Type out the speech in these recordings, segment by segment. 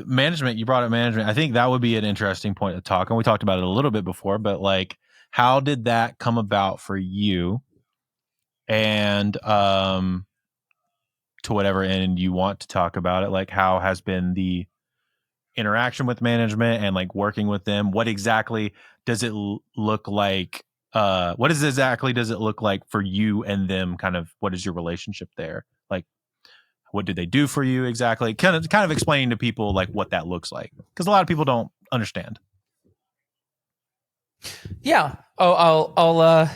management, you brought up management. I think that would be an interesting point to talk. And we talked about it a little bit before, but like, how did that come about for you? And to whatever end you want to talk about it, like how has been the interaction with management and like working with them? What exactly does it look like? Exactly does it look like for you and them? Kind of, what is your relationship there? Like, what did they do for you exactly? Kind of explaining to people like what that looks like, because a lot of people don't understand. Yeah. I'll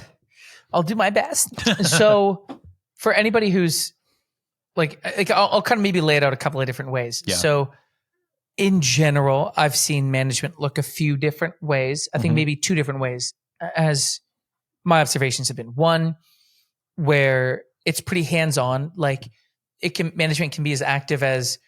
do my best. So for anybody who's like I'll kind of maybe lay it out a couple of different ways. Yeah. So in general, I've seen management look a few different ways. I think maybe two different ways as my observations have been. One, where it's pretty hands-on, like management can be as active as,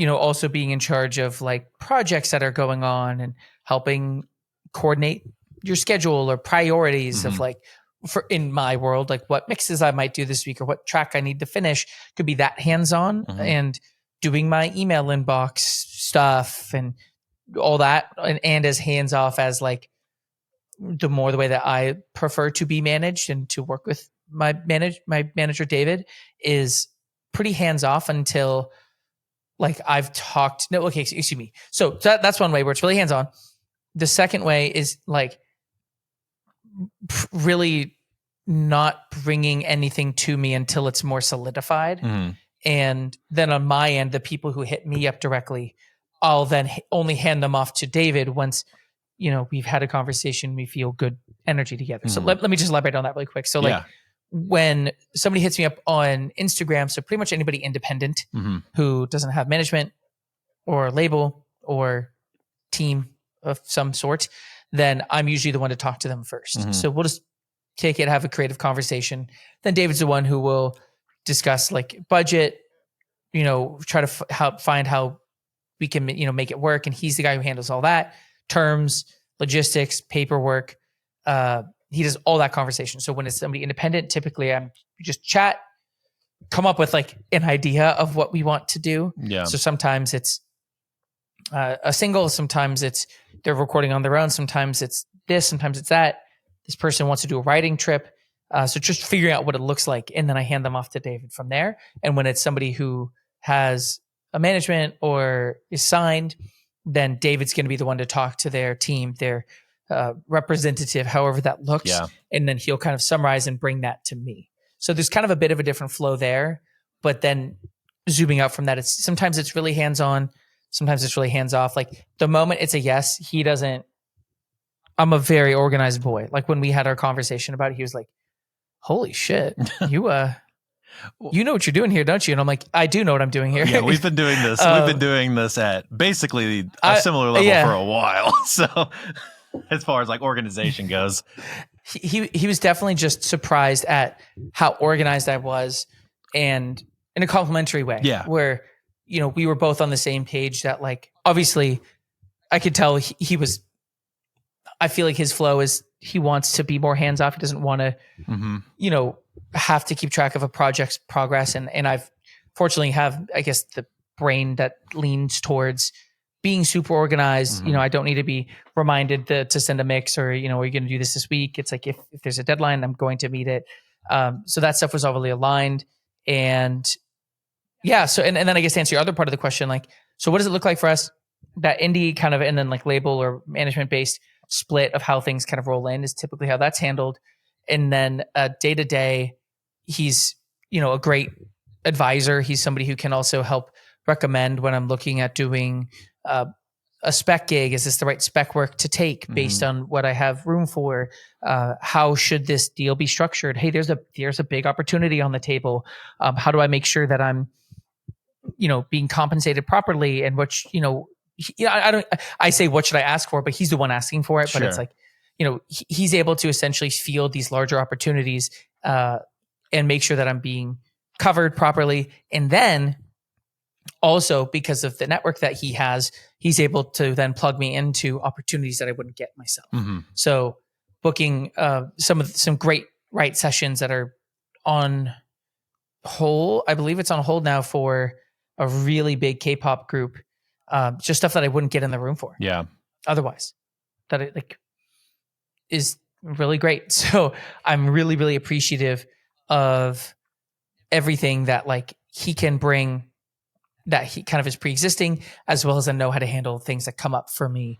also being in charge of like projects that are going on and helping coordinate your schedule or priorities of like, for in my world, like what mixes I might do this week or what track I need to finish. Could be that hands-on and doing my email inbox stuff and all that, and as hands-off as like the way that I prefer to be managed and to work with my manager David is pretty hands-off until like I've talked. No, okay, excuse me. So that's one way where it's really hands-on. The second way is like really not bringing anything to me until it's more solidified. And then on my end, the people who hit me up directly, I'll then only hand them off to David once, we've had a conversation, we feel good energy together. So let me just elaborate on that really quick. So like when somebody hits me up on Instagram, so pretty much anybody independent who doesn't have management or label or team of some sort, then I'm usually the one to talk to them first. So we'll just take it, have a creative conversation. Then David's the one who will discuss like budget, try to help find how we can, make it work. And he's the guy who handles all that, terms, logistics, paperwork. He does all that conversation. So when it's somebody independent, typically we just chat, come up with like an idea of what we want to do. Yeah. So sometimes it's a single, sometimes it's they're recording on their own, sometimes it's this, sometimes it's that. This person wants to do a writing trip. So just figuring out what it looks like. And then I hand them off to David from there. And when it's somebody who has a management or is signed, then David's going to be the one to talk to their team, their representative, however that looks. Yeah. And then he'll kind of summarize and bring that to me. So there's kind of a bit of a different flow there. But then zooming out from that, sometimes it's really hands-on, sometimes it's really hands-off. Like the moment it's a yes, I'm a very organized boy. Like when we had our conversation about it, he was like, holy shit, you know what you're doing here, don't you? And I'm like, I do know what I'm doing here. Yeah, we've been doing this. We've been doing this at basically a similar level for a while. So as far as like organization goes. He was definitely just surprised at how organized I was, and in a complimentary way. Yeah. Where, we were both on the same page that like, obviously I could tell he was, I feel like his flow is he wants to be more hands off. He doesn't want to, have to keep track of a project's progress. And I've fortunately have, I guess, the brain that leans towards being super organized. I don't need to be reminded to send a mix or, are you going to do this week? It's like, if there's a deadline, I'm going to meet it. So that stuff was overly aligned. And yeah. So, and then I guess to answer your other part of the question, like, so what does it look like for us? That indie kind of, and then like label or management based split of how things kind of roll in is typically how that's handled. And then day to day, he's, a great advisor. He's somebody who can also help recommend when I'm looking at doing a spec gig. Is this the right spec work to take based on what I have room for? How should this deal be structured? Hey, there's a big opportunity on the table. How do I make sure that I'm, being compensated properly? And which, I say, what should I ask for? But he's the one asking for it. But it's like, he's able to essentially field these larger opportunities and make sure that I'm being covered properly. And then also because of the network that he has, he's able to then plug me into opportunities that I wouldn't get myself. So booking some great write sessions that are on hold. I believe it's on hold now for a really big K-pop group just stuff that I wouldn't get in the room for. Yeah. Otherwise, that it like is really great. So I'm really, really appreciative of everything that like he can bring, that he kind of is pre-existing, as well as I know how to handle things that come up for me.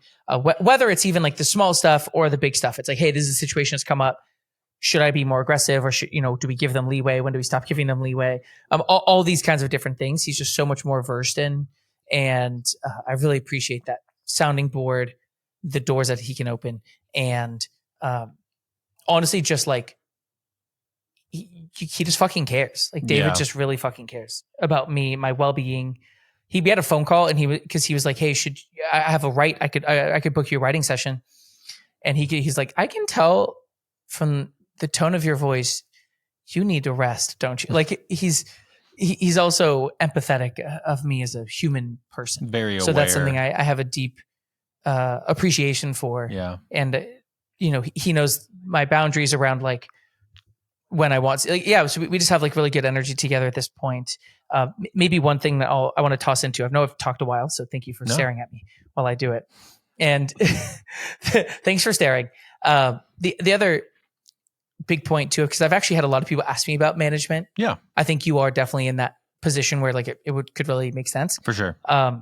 Whether it's even like the small stuff or the big stuff. It's like, hey, this is a situation that's come up. Should I be more aggressive, or should, do we give them leeway? When do we stop giving them leeway? All these kinds of different things. He's just so much more versed in. And I really appreciate that sounding board, the doors that he can open. And honestly, just like, he just fucking cares. Like David just really fucking cares about me, my well-being. We had a phone call, and because he was like, hey, should I have a write? I could book you a writing session. And he's like, I can tell from the tone of your voice, you need to rest, don't you? Like he's also empathetic of me as a human person. Very aware. So that's something I have a deep appreciation for. Yeah. And, he knows my boundaries around like when I want to, like, yeah. So we just have like really good energy together at this point. Maybe one thing that I want to toss into, I know I've talked a while, so thank you for staring at me while I do it. And thanks for staring. The other big point too, because I've actually had a lot of people ask me about management. Yeah. I think you are definitely in that position where like it could really make sense. For sure. I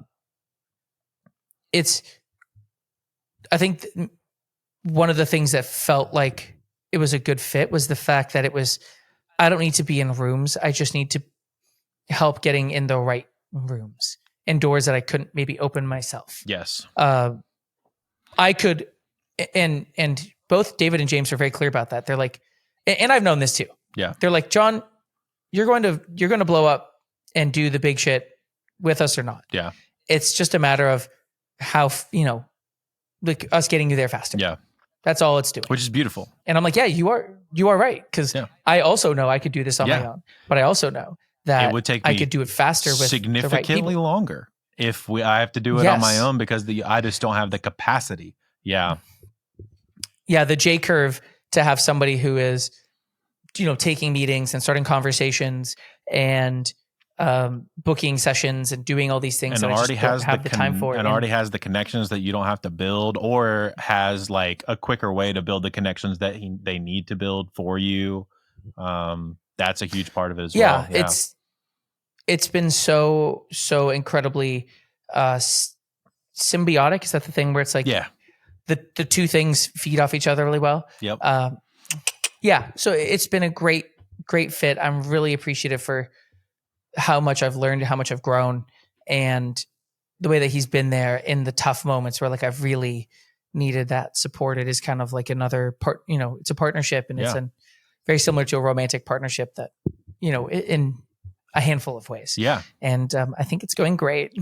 think one of the things that felt like it was a good fit was the fact that I don't need to be in rooms. I just need to help getting in the right rooms and doors that I couldn't maybe open myself. Yes. I could, and both David and James are very clear about that. They're like, and I've known this too. Yeah. They're like, John, you're going to blow up and do the big shit with us or not. Yeah. It's just a matter of how, like us getting you there faster. Yeah. That's all it's doing. Which is beautiful. And I'm like, yeah, you are right. Cause I also know I could do this on my own, but I also know that it would take I could do it faster with significantly the right longer if I have to do it on my own, because I just don't have the capacity. Yeah. Yeah. The J curve to have somebody who is, taking meetings and starting conversations and booking sessions and doing all these things, and that already has the time for, and already has the connections that you don't have to build, or has like a quicker way to build the connections that they need to build for you. That's a huge part of it as well. Yeah, it's been so incredibly symbiotic. Is that the thing where it's like the two things feed off each other really well? Yep. Yeah. So it's been a great fit. I'm really appreciative for how much I've learned, how much I've grown, and the way that he's been there in the tough moments where like I've really needed that support. It is kind of like another part, it's a partnership, and it's very similar to a romantic partnership that, in a handful of ways. Yeah. And I think it's going great.